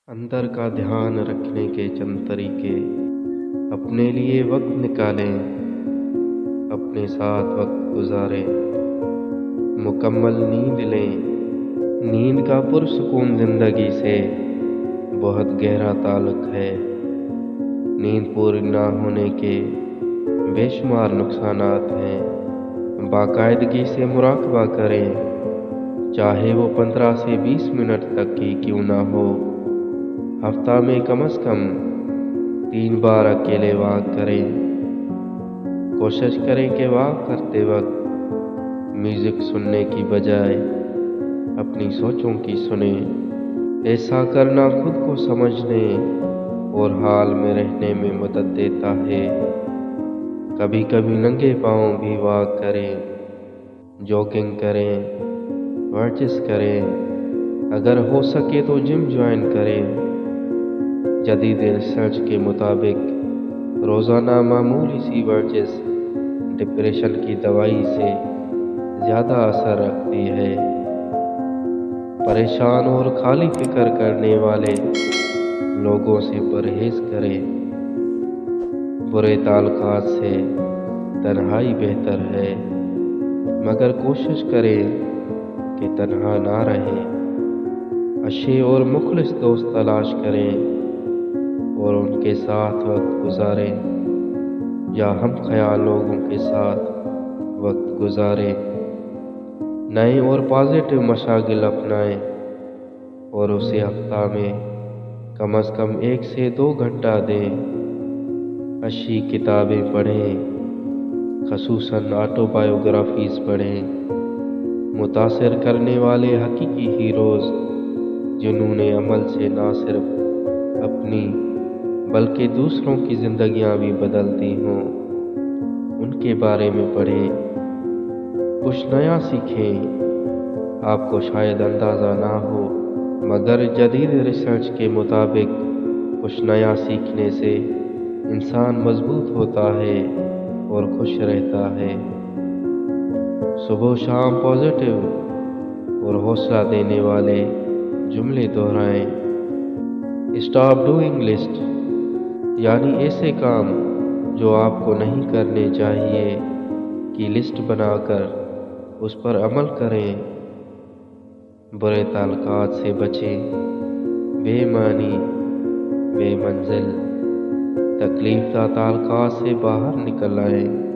اندر کا دھیان رکھنے کے چند طریقے۔ اپنے لیے وقت نکالیں، اپنے ساتھ وقت گزاریں، مکمل نیند لیں۔ نیند کا پرسکون زندگی سے بہت گہرا تعلق ہے۔ نیند پوری نہ ہونے کے بے شمار نقصانات ہیں۔ باقاعدگی سے مراقبہ کریں، چاہے وہ 15 سے 20 منٹ تک ہی کیوں نہ ہو۔ ہفتہ میں کم از کم 3 بار اکیلے واک کریں۔ کوشش کریں کہ واک کرتے وقت میوزک سننے کی بجائے اپنی سوچوں کی سنیں۔ ایسا کرنا خود کو سمجھنے اور حال میں رہنے میں مدد دیتا ہے۔ کبھی کبھی ننگے پاؤں بھی واک کریں، جاگنگ کریں، ورزش کریں۔ اگر ہو سکے تو جم جوائن کریں۔ جدید ریسرچ کے مطابق روزانہ معمولی سی ورزش ڈپریشن کی دوائی سے زیادہ اثر رکھتی ہے۔ پریشان اور خالی فکر کرنے والے لوگوں سے پرہیز کریں۔ برے تعلقات سے تنہائی بہتر ہے، مگر کوشش کریں کہ تنہا نہ رہیں۔ اچھے اور مخلص دوست تلاش کریں اور ان کے ساتھ وقت گزاریں، یا ہم خیال لوگوں کے ساتھ وقت گزاریں۔ نئے اور پازیٹیو مشاغل اپنائیں اور اسے ہفتہ میں کم از کم 1 سے 2 گھنٹہ دیں۔ اچھی کتابیں پڑھیں، خصوصاً آٹو بایوگرافیز پڑھیں۔ متاثر کرنے والے حقیقی ہیروز جنہوں نے عمل سے نہ صرف اپنی بلکہ دوسروں کی زندگیاں بھی بدلتی ہوں، ان کے بارے میں پڑھیں۔ کچھ نیا سیکھیں۔ آپ کو شاید اندازہ نہ ہو، مگر جدید ریسرچ کے مطابق کچھ نیا سیکھنے سے انسان مضبوط ہوتا ہے اور خوش رہتا ہے۔ صبح و شام پازیٹیو اور حوصلہ دینے والے جملے دہرائیں۔ اسٹاپ ڈوئنگ لسٹ، یعنی ایسے کام جو آپ کو نہیں کرنے چاہیے کی لسٹ بنا کر اس پر عمل کریں۔ برے تعلقات سے بچیں، بے معنی، بے منزل، تکلیف دہ تعلقات سے باہر نکل آئیں۔